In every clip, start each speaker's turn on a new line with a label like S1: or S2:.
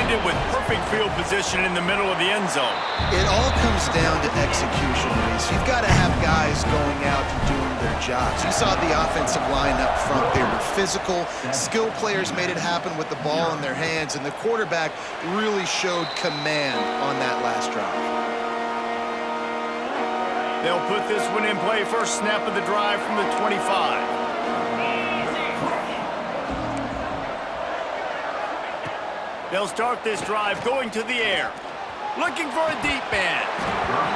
S1: timed it with perfect field position in the middle of the end zone.
S2: It all comes down to execution, Reese. You've got to have guys going out and doing their jobs. You saw the offensive line up front. They were physical. Skill players made it happen with the ball in their hands, and the quarterback really showed command on that last drive.
S1: They'll put this one in play. First snap of the drive from the 25. They'll start this drive going to the air. Looking for a deep man.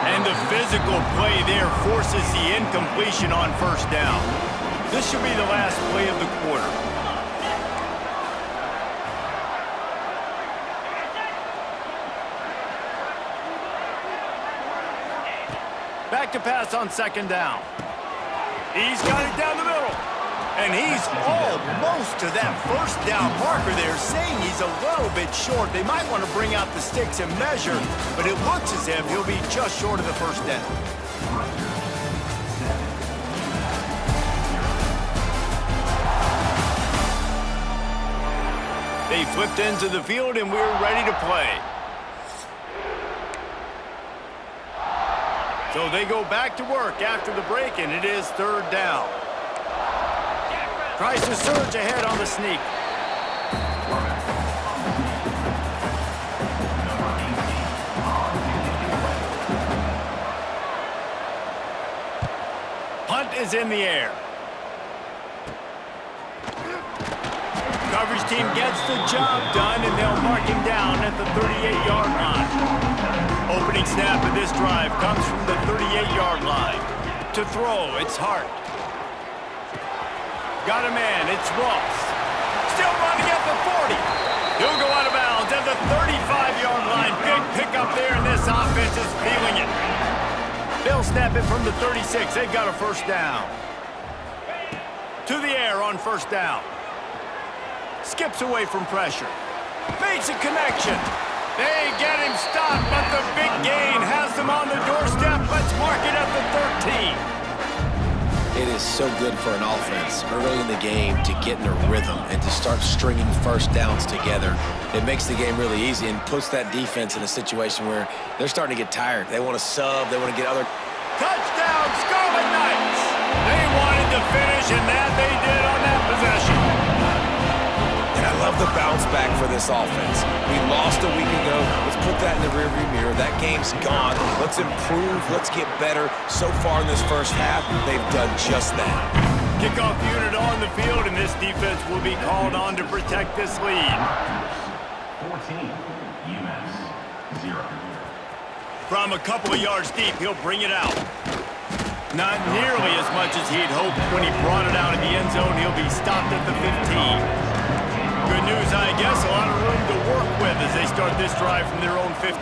S1: And the physical play there forces the incompletion on first down. This should be the last play of the quarter. Back to pass on second down. He's got it down the middle. And he's almost to that first down marker there, saying he's a little bit short. They might want to bring out the sticks and measure, but it looks as if he'll be just short of the first down. They flipped into the field, and we're ready to play. So they go back to work after the break, and it is third down. Tries to surge ahead on the sneak. Punt is in the air. Coverage team gets the job done, and they'll mark him down at the 38-yard line. Opening snap of this drive comes from the 38-yard line. To throw, it's Hart. Got a man, it's Ross. Still running at the 40. He'll go out of bounds at the 35-yard line. Big pickup there, and this offense is feeling it. They'll snap it from the 36. They've got a first down. To the air on first down. Skips away from pressure. Makes a connection. They get him stopped, but the big gain has them on the doorstep. Let's mark it at the 13.
S3: It is so good for an offense early in the game to get in a rhythm and to start stringing first downs together. It makes the game really easy and puts that defense in a situation where they're starting to get tired. They want to sub. They want to get other...
S1: Touchdown, Scarlet Knights! They wanted to finish, and that they did on that possession.
S3: And I love the bounce back for this offense. We lost a week ago. Let's put that in the rearview mirror. That game's gone. Let's improve. Let's get better. So far in this first half, they've done just that.
S1: Kickoff unit on the field, and this defense will be called on to protect this lead.
S4: 14, UMass 0.
S1: From a couple of yards deep, he'll bring it out. Not nearly as much as he'd hoped when he brought it out of the end zone. He'll be stopped at the 15. Good news, I guess. A lot of room to work with as they start this drive from their own 15.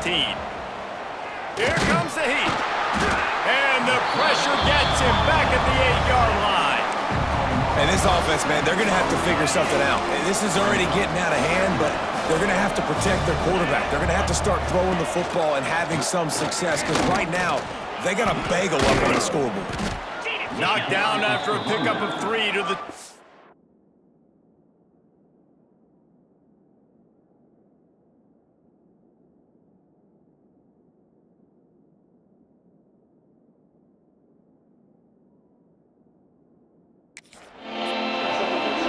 S1: Here comes the heat. And the pressure gets him back at the 8-yard line.
S3: And this offense, man, they're going to have to figure something out. This is already getting out of hand, but they're going to have to protect their quarterback. They're going to have to start throwing the football and having some success, because right now, they got a bagel up on the scoreboard.
S1: Knocked down after a pickup of 3 to the...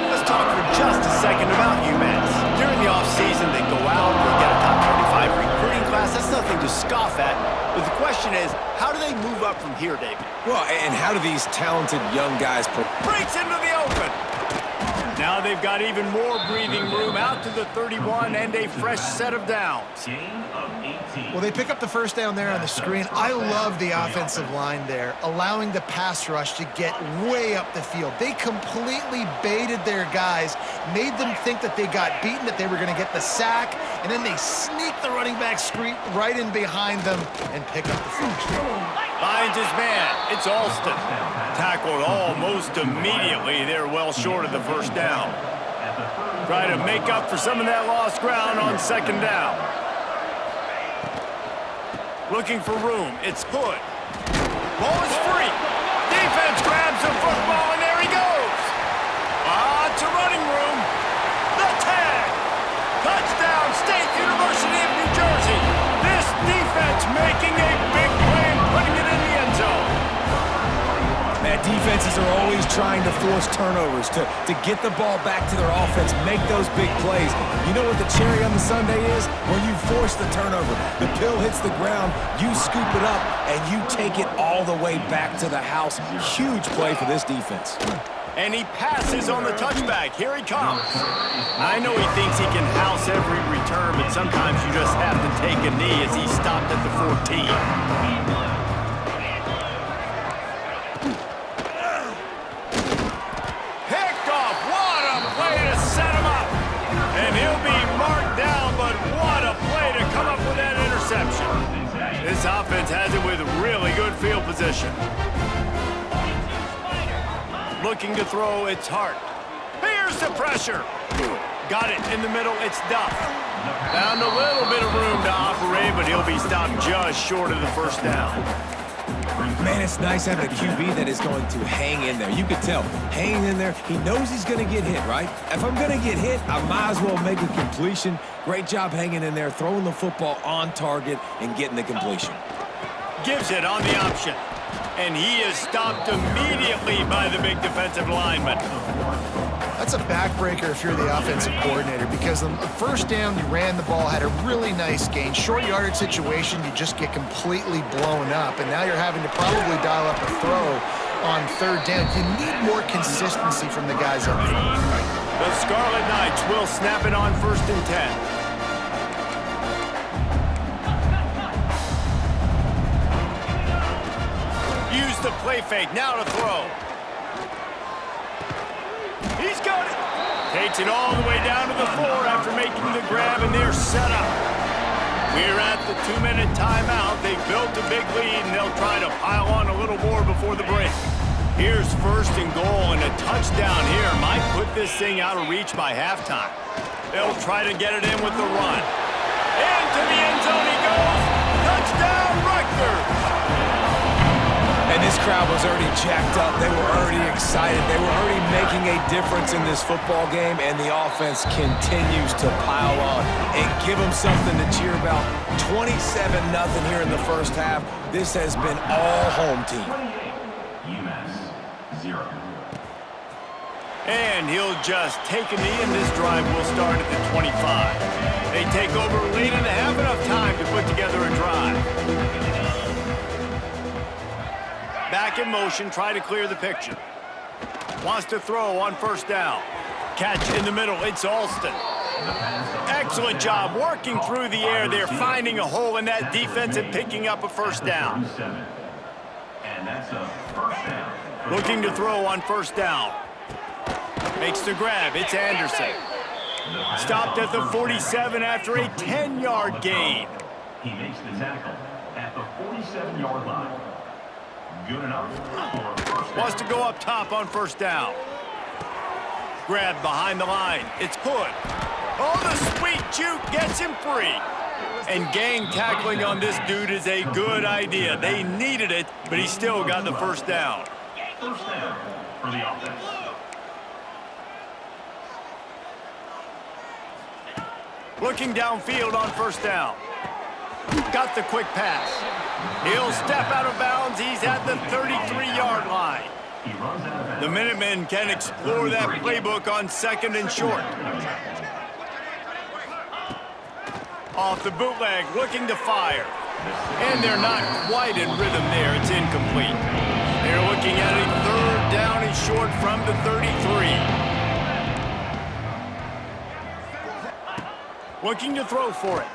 S1: Let's talk for just a second about UMass. During the offseason, they go out, they get a top 25 recruiting class. That's nothing to scoff at. But the question is, how do they move up from here, David?
S3: Well, and how do these talented young guys...
S1: Breaks into the open. Now they've got even more breathing room out to the 31 and a fresh set of downs.
S4: Gain of 18.
S2: Well, they pick up the first down there on the screen. I love the offensive line there, allowing the pass rush to get way up the field. They completely baited their guys, made them think that they got beaten, that they were going to get the sack, and then they sneak the running back screen right in behind them and pick up the first.
S1: Finds his man. It's Alston. Tackled almost immediately. They're well short of the first down. Try to make up for some of that lost ground on second down. Looking for room. It's Hood. Ball is free. Defense grabs the football, and there he goes. To running room. The tag. Touchdown, State University.
S5: defenses are always trying to force turnovers, to get the ball back to their offense, make those big plays. You know what the cherry on the sundae is? When you force the turnover. The pill hits the ground, you scoop it up, and you take it all the way back to the house. Huge play for this defense.
S1: And he passes on the touchback. Here he comes. I know he thinks he can house every return, but sometimes you just have to take a knee as he stopped at the 14. Picked off. What a play to set him up. And he'll be marked down, but what a play to come up with that interception. This offense has it with really good field position. Looking to throw, it's Hart. Here's the pressure. Got it in the middle, it's Duff. Found a little bit of room to operate, but he'll be stopped just short of the first down.
S5: Man, it's nice having a QB that is going to hang in there. You can tell, hanging in there, he knows he's going to get hit, right? If I'm going to get hit, I might as well make a completion. Great job hanging in there, throwing the football on target and getting the completion.
S1: Gives it on the option. And he is stopped immediately by the big defensive lineman.
S2: That's a backbreaker if you're the offensive coordinator, because on the first down, you ran the ball, had a really nice gain. Short yardage situation, you just get completely blown up, and now you're having to probably dial up a throw on third down. You need more consistency from the guys up front.
S1: The Scarlet Knights will snap it on 1st and 10. Use the play fake, now to throw. He's got it. Takes it all the way down to the 4 after making the grab, and they're set up. We're at the 2-minute timeout. They've built a big lead, and they'll try to pile on a little more before the break. Here's 1st and goal, and a touchdown here might put this thing out of reach by halftime. They'll try to get it in with the run. Into the end zone he goes. Touchdown, Rutgers.
S5: And this crowd was already jacked up. They were already excited. They were already making a difference in this football game, and the offense continues to pile on and give them something to cheer about. 27-0 here in the first half. This has been all home team.
S4: UMass 0.
S1: And he'll just take a knee, and this drive will start at the 25. They take over late in the half, enough time to put together a drive. Back in motion, try to clear the picture. Wants to throw on 1st down. Catch in the middle, it's Alston. Excellent job working through the air there, finding a hole in that defense and picking up a 1st down.
S4: And that's a 1st down.
S1: Looking to throw on 1st down. Makes the grab, it's Anderson. Stopped at the 47 after a 10-yard gain.
S4: He makes the tackle at the 47-yard line. Good enough for a 1st down.
S1: Wants to go up top on 1st down. Grab behind the line. It's Hood. Oh, the sweet juke gets him free. And gang tackling on this dude is a good idea. They needed it, but he still got the 1st down.
S4: 1st down for the offense.
S1: Looking downfield on 1st down. Got the quick pass. He'll step out of bounds. He's at the 33-yard line.
S4: He runs out of bounds.
S1: The Minutemen can explore that playbook on 2nd and short. Off the bootleg, looking to fire. And they're not quite in rhythm there. It's incomplete. They're looking at a 3rd down and short from the 33. Looking to throw for it.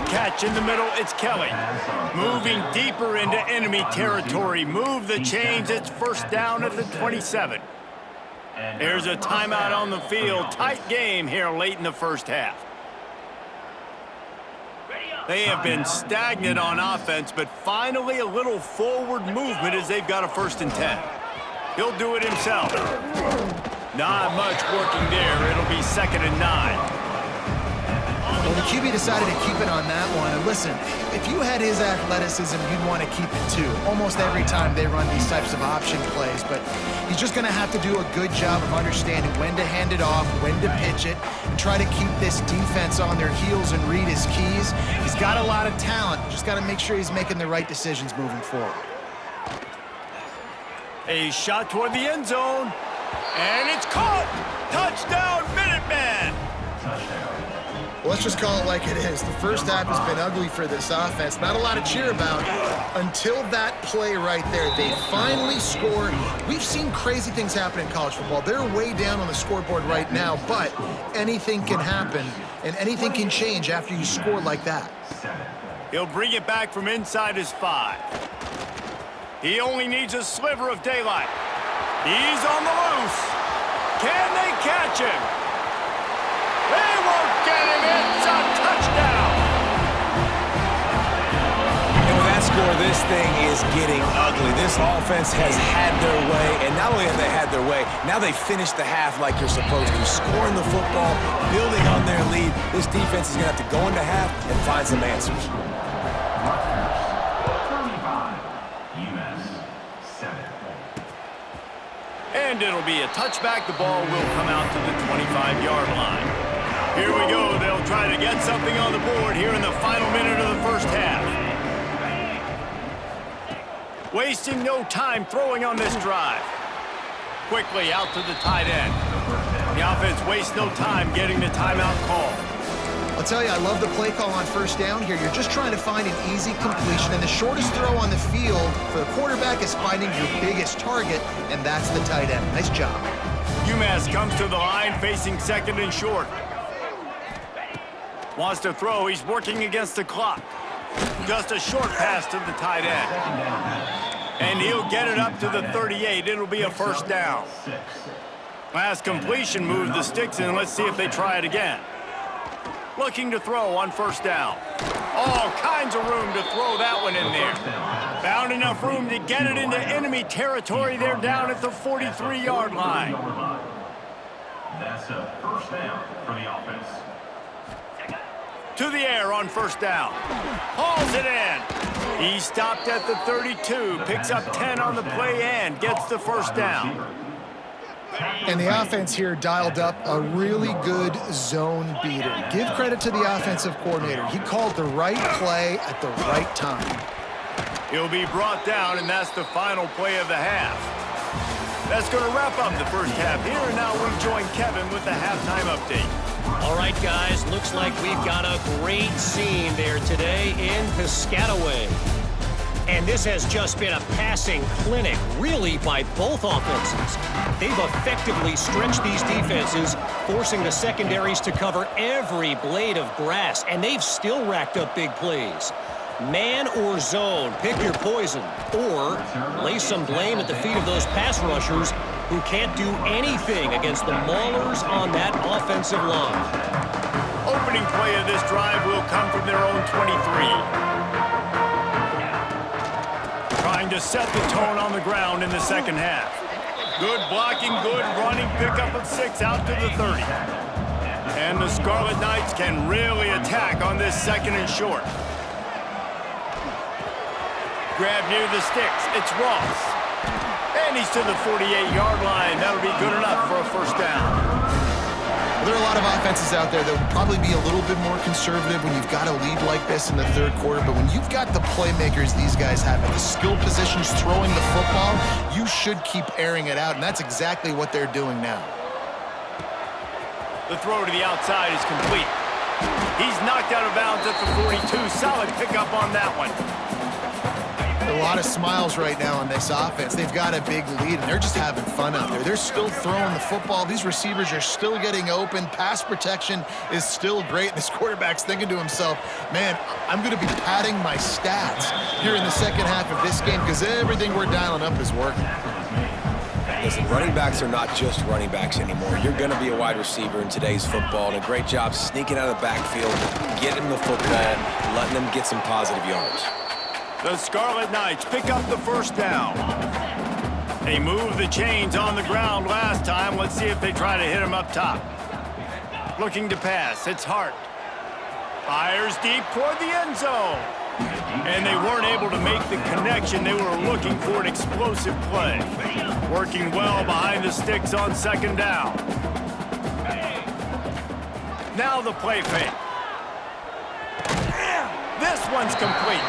S1: Catch in the middle, it's Kelly. Moving deeper into enemy territory. Move the chains, it's 1st down at the 27. There's a timeout on the field. Tight game here late in the first half. They have been stagnant on offense, but finally a little forward movement as they've got a 1st and 10. He'll do it himself. Not much working there. It'll be 2nd and 9.
S2: Well, the QB decided to keep it on that one. And listen, if you had his athleticism, you'd want to keep it too. Almost every time they run these types of option plays. But he's just going to have to do a good job of understanding when to hand it off, when to pitch it, and try to keep this defense on their heels and read his keys. He's got a lot of talent. Just got to make sure he's making the right decisions moving forward.
S1: A shot toward the end zone. And it's caught! Touchdown, Minuteman!
S2: Well, let's just call it like it is. The first half has been ugly for this offense. Not a lot to cheer about until that play right there. They finally scored. We've seen crazy things happen in college football. They're way down on the scoreboard right now, but anything can happen, and anything can change after you score like that.
S1: He'll bring it back from inside his 5. He only needs a sliver of daylight. He's on the loose. Can they catch him? They won't get him. It's a touchdown.
S5: And with that score, this thing is getting ugly. This offense has had their way, and not only have they had their way, now they finished the half like you're supposed to, scoring the football, building on their lead. This defense is going to have to go into half and find some answers.
S1: And it'll be a touchback. The ball will come out to the 25-yard line. Here we go. They'll try to get something on the board here in the final minute of the first half. Wasting no time throwing on this drive. Quickly out to the tight end. The offense wastes no time getting the timeout call.
S2: I'll tell you, I love the play call on first down here. You're just trying to find an easy completion, and the shortest throw on the field for the quarterback is finding your biggest target, and that's the tight end. Nice job.
S1: UMass comes to the line facing second and short. Wants to throw. He's working against the clock. Just a short pass to the tight end. And he'll get it up to the 38. It'll be a first down. Last completion moved the sticks in. Let's see if they try it again. Looking to throw on first down. All kinds of room to throw that one in there. Found enough room to get it into enemy territory. They're down at the 43-yard line.
S4: That's a first down for the offense.
S1: To the air on first down. Hauls it in. He stopped at the 32. Picks up 10 on the play and gets the first down.
S2: And the offense here dialed up a really good zone beater. Give credit to the offensive coordinator. He called the right play at the right time.
S1: He'll be brought down, and that's the final play of the half. That's going to wrap up the first half here, and now we join Kevin with the halftime update.
S6: All right, guys, looks like we've got a great scene there today in Piscataway. And this has just been a passing clinic, really, by both offenses. They've effectively stretched these defenses, forcing the secondaries to cover every blade of grass, and they've still racked up big plays. Man or zone, pick your poison, or lay some blame at the feet of those pass rushers who can't do anything against the maulers on that offensive line.
S1: Opening play of this drive will come from their own 23. Trying to set the tone on the ground in the second half. Good blocking, good running, pickup of 6 out to the 30. And the Scarlet Knights can really attack on this second and short. Grab near the sticks. It's Ross. And he's to the 48-yard line. That'll be good enough for a first down.
S2: There are a lot of offenses out there that would probably be a little bit more conservative when you've got a lead like this in the third quarter, but when you've got the playmakers these guys have at the skill positions throwing the football, you should keep airing it out, and that's exactly what they're doing now.
S1: The throw to the outside is complete. He's knocked out of bounds at the 42. Solid pickup on that one.
S2: A lot of smiles right now on this offense. They've got a big lead, and they're just having fun out there. They're still throwing the football. These receivers are still getting open. Pass protection is still great. This quarterback's thinking to himself, man, I'm going to be padding my stats here in the second half of this game because everything we're dialing up is working.
S3: Listen, running backs are not just running backs anymore. You're going to be a wide receiver in today's football, and a great job sneaking out of the backfield, getting the football, letting them get some positive yards.
S1: The Scarlet Knights pick up the first down. They moved the chains on the ground last time. Let's see if they try to hit him up top. Looking to pass. It's Hart. Fires deep toward the end zone. And they weren't able to make the connection. They were looking for an explosive play. Working well behind the sticks on second down. Now the play fake. This one's complete.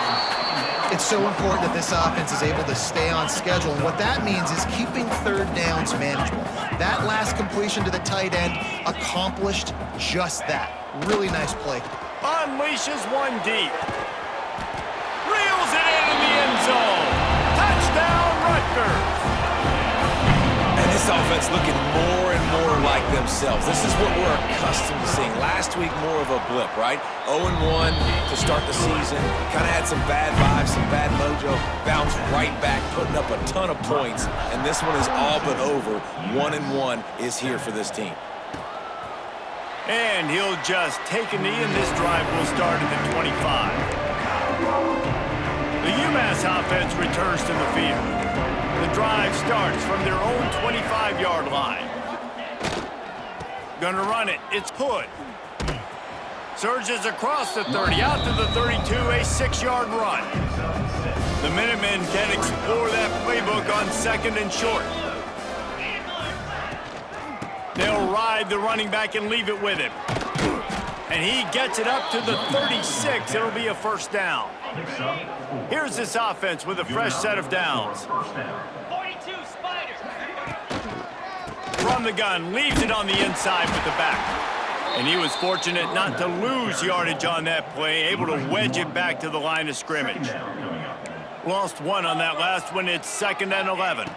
S2: It's so important that this offense is able to stay on schedule, and what that means is keeping third downs manageable. That last completion to the tight end accomplished just that. Really nice play.
S1: Unleashes one deep. Reels it into the end zone. Touchdown, Rutgers.
S5: And this offense looking more and more like themselves. This is what we're accustomed to seeing. Last week, more of a blip, right? 0-1 to start the season. Kind of had some bad vibes, some bad mojo. Bounced right back, putting up a ton of points. And this one is all but over. 1-1 is here for this team.
S1: And he'll just take a knee, and this drive will start at the 25. The UMass offense returns to the field. The drive starts from their own 25-yard line. Gonna run it. It's Hood. Surges across the 30, out to the 32, a 6-yard run. The Minutemen can explore that playbook on second and short. They'll ride the running back and leave it with him. And he gets it up to the 36. It'll be a first down. Here's this offense with a fresh set of downs.
S7: 42 Spiders.
S1: From the gun, leaves it on the inside with the back. And he was fortunate not to lose yardage on that play, able to wedge it back to the line of scrimmage. Lost one on that last one. It's 2nd and 11.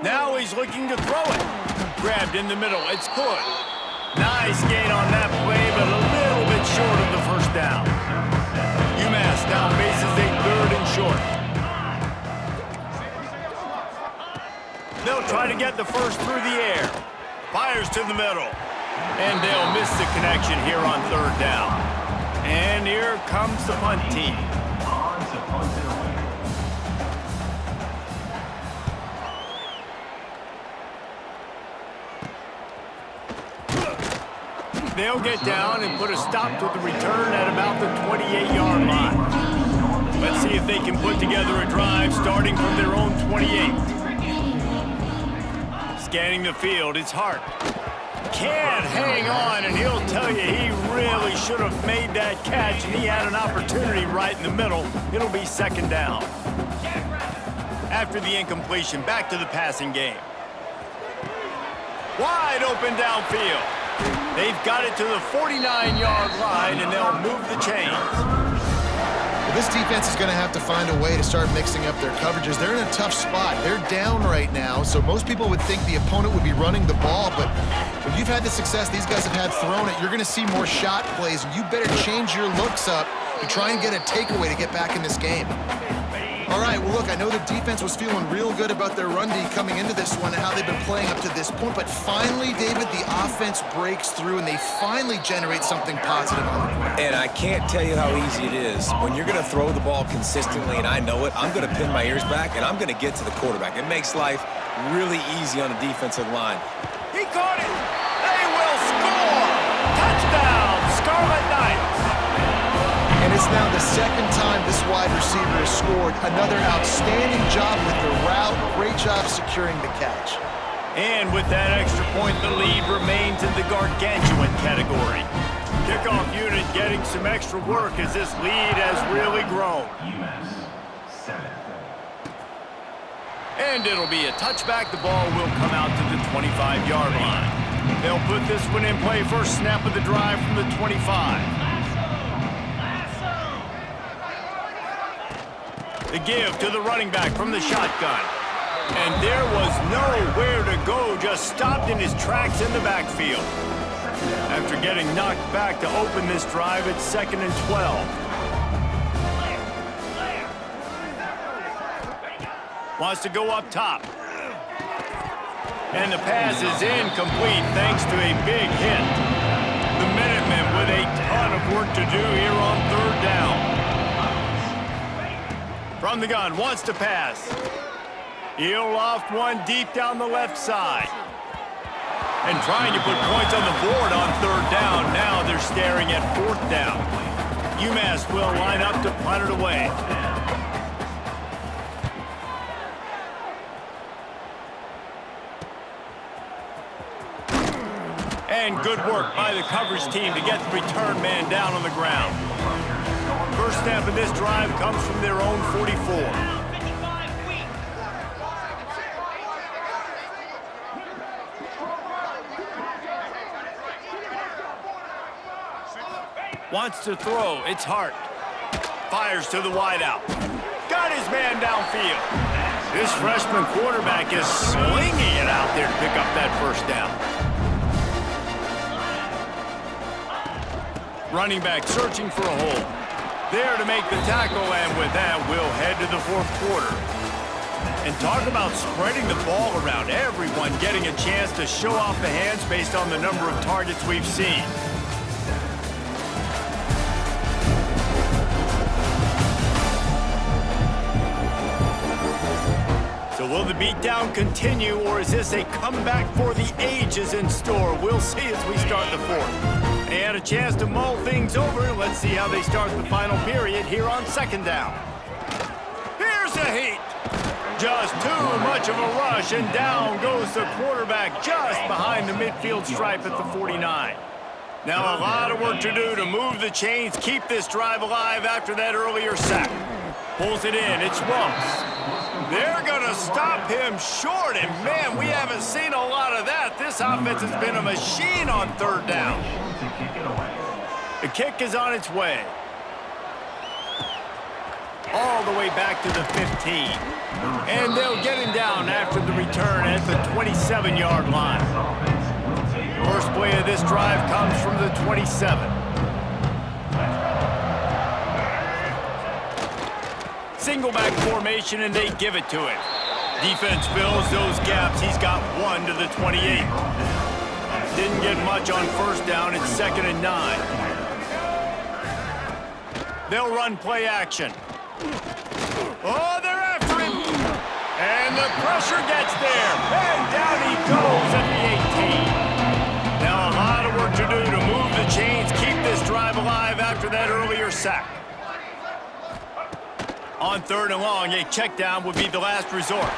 S1: Now he's looking to throw it. Grabbed in the middle. It's Hood. Nice gain on that play, but a little bit short of the first down. UMass now faces a 3rd and short. They'll try to get the first through the air. Fires to the middle. And they'll miss the connection here on 3rd down. And here comes the punt team. They'll get down and put a stop to the return at about the 28-yard line. Let's see if they can put together a drive starting from their own 28. Scanning the field, it's Hart. Can't hang on, and he'll tell you he really should have made that catch, and he had an opportunity right in the middle. It'll be 2nd down. After the incompletion, back to the passing game. Wide open downfield. They've got it to the 49-yard line, and they'll move the chains.
S2: Well, this defense is going to have to find a way to start mixing up their coverages. They're in a tough spot. They're down right now, so most people would think the opponent would be running the ball, but when you've had the success these guys have had throwing it, you're going to see more shot plays, and you better change your looks up to try and get a takeaway to get back in this game. All right, well, look, I know the defense was feeling real good about their run D coming into this one and how they've been playing up to this point, but finally, David, the offense breaks through and they finally generate something positive on the ground.
S5: And I can't tell you how easy it is. When you're going to throw the ball consistently, and I know it, I'm going to pin my ears back, and I'm going to get to the quarterback. It makes life really easy on the defensive line.
S1: He caught it. They will score. Touchdown, Scarlet Knights.
S2: And it's now the 2nd time this wide receiver has scored. Another outstanding job with the route. Great job securing the catch.
S1: And with that extra point, the lead remains in the gargantuan category. Kickoff unit getting some extra work as this lead has really grown.
S4: UMass 7.
S1: And it'll be a touchback. The ball will come out to the 25-yard line. They'll put this one in play. First snap of the drive from the 25. The give to the running back from the shotgun. And there was nowhere to go, just stopped in his tracks in the backfield. After getting knocked back to open this drive, it's 2nd and 12. Wants to go up top. And the pass is incomplete thanks to a big hit. The Minutemen with a ton of work to do here on 3rd down. From the gun, wants to pass. He'll loft one deep down the left side. And trying to put points on the board on 3rd down. Now they're staring at 4th down. UMass will line up to punt it away. And good work by the coverage team to get the return man down on the ground. First snap of this drive comes from their own 44.
S7: 55 weak.
S1: Wants to throw. It's Hart. Fires to the wideout. Got his man downfield. This freshman quarterback is slinging it out there to pick up that first down. Running back searching for a hole. There to make the tackle, and with that, we'll head to the fourth quarter. And talk about spreading the ball around. Everyone getting a chance to show off the hands based on the number of targets we've seen. So will the beatdown continue, or is this a comeback for the ages in store? We'll see as we start the fourth. They had a chance to mull things over. Let's see how they start the final period here on second down. Here's the heat. Just too much of a rush, and down goes the quarterback just behind the midfield stripe at the 49. Now a lot of work to do to move the chains, keep this drive alive after that earlier sack. Pulls it in. It's Ruggs. They're going to stop him short, and man, we haven't seen a lot of that. This offense has been a machine on third down. The kick is on its way. All the way back to the 15. And they'll get him down after the return at the 27-yard line. First play of this drive comes from the 27. Single back formation, and they give it to him. Defense fills those gaps. He's got one to the 28. Didn't get much on first down. It's 2nd and 9. They'll run play action. Oh, they're after him. And the pressure gets there. And down he goes at the 18. Now a lot of work to do to move the chains, keep this drive alive after that earlier sack. On third and long, a check down would be the last resort.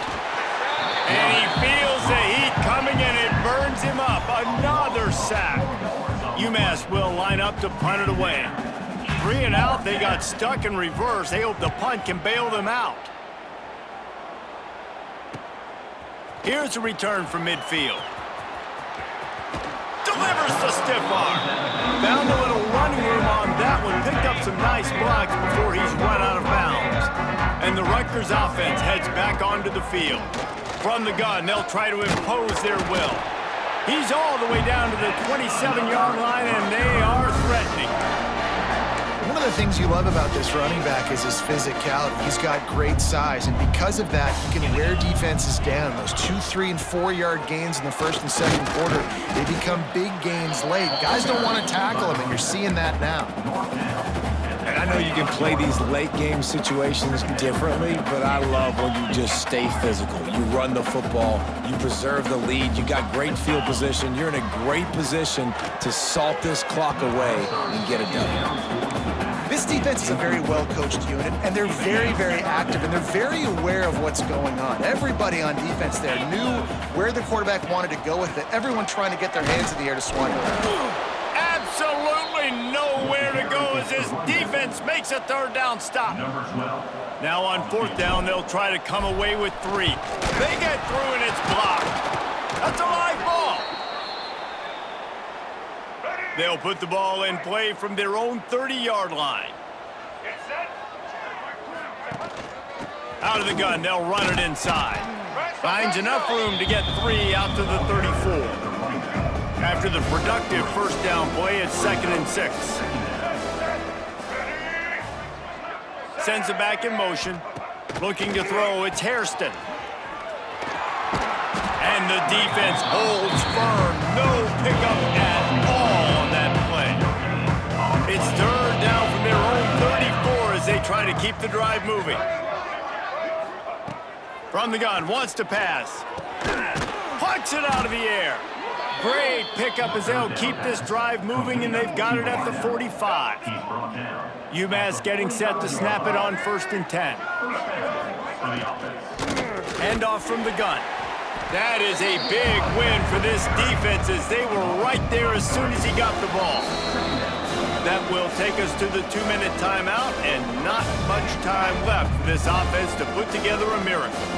S1: And he feels the heat coming, and it burns him up. Another sack. UMass will line up to punt it away. 3 and out, they got stuck in reverse. They hope the punt can bail them out. Here's a return from midfield. Delivers the stiff arm. Found a little running room on that one. Picked up some nice blocks before he's run out of bounds. And the Rutgers offense heads back onto the field. From the gun, they'll try to impose their will. He's all the way down to the 27-yard line, and they are threatening.
S2: One of the things you love about this running back is his physicality. He's got great size, and because of that, he can wear defenses down. Those 2, 3, and 4-yard gains in the first and second quarter, they become big gains late. Guys don't want to tackle him, and you're seeing that now.
S5: And I know you can play these late-game situations differently, but I love when you just stay physical. You run the football, you preserve the lead, you got great field position, you're in a great position to salt this clock away and get it done.
S2: This defense is a very well-coached unit, and they're very, very active, and they're very aware of what's going on. Everybody on defense there knew where the quarterback wanted to go with it. Everyone trying to get their hands in the air to swat it.
S1: Absolutely nowhere to go as this defense makes a third down stop. Now on fourth down, they'll try to come away with 3. They get through, and it's blocked. That's a live ball. They'll put the ball in play from their own 30-yard line. Out of the gun, they'll run it inside. Finds enough room to get 3 out to the 34. After the productive first down play, it's 2nd and 6. Sends it back in motion. Looking to throw, it's Hairston. And the defense holds firm. No pickup at all on that play. It's third down from their own 34 as they try to keep the drive moving. From the gun, wants to pass. Puts it out of the air. Great pickup as they'll keep this drive moving, and they've got it at the 45. UMass getting set to snap it on 1st and 10. Handoff from the gun. That is a big win for this defense as they were right there as soon as he got the ball. That will take us to the 2-minute timeout, and not much time left for this offense to put together a miracle.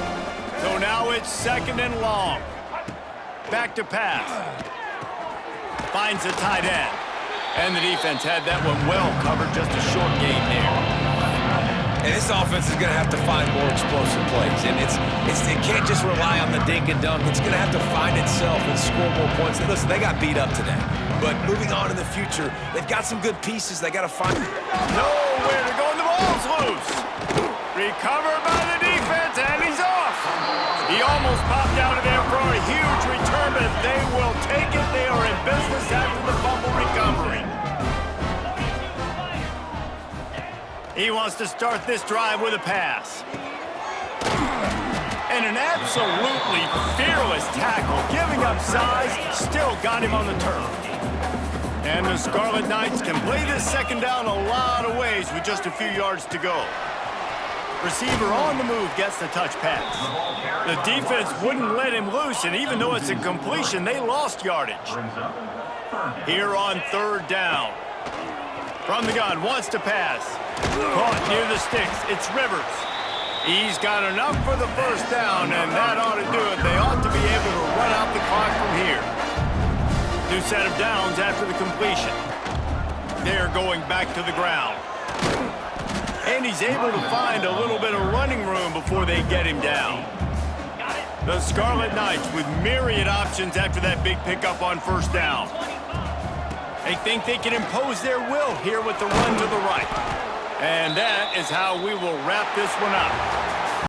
S1: So now it's 2nd and long. Back to pass. Finds the tight end. And the defense had that one well covered, just a short gain there.
S5: And this offense is going to have to find more explosive plays. And it can't just rely on the dink and dunk. It's going to have to find itself and score more points. And listen, they got beat up today. But moving on in the future, they've got some good pieces. They got to find...
S1: Nowhere to go, and the ball's loose. Recovered by the defense, and he's off. He almost popped out of there for a huge return, but they will take it. They are in business after the fumble recovery. He wants to start this drive with a pass. And an absolutely fearless tackle, giving up size, still got him on the turf. And the Scarlet Knights can play this 2nd down a lot of ways with just a few yards to go. Receiver on the move gets the touch pass. The defense wouldn't let him loose, and even though it's a completion, they lost yardage. Here on 3rd down. From the gun, wants to pass. Caught near the sticks. It's Rivers. He's got enough for the 1st down, and that ought to do it. They ought to be able to run out the clock from here. New set of downs after the completion. They're going back to the ground. And he's able to find a little bit of running room before they get him down. The Scarlet Knights with myriad options after that big pickup on 1st down. They think they can impose their will here with the run to the right. And that is how we will wrap this one up.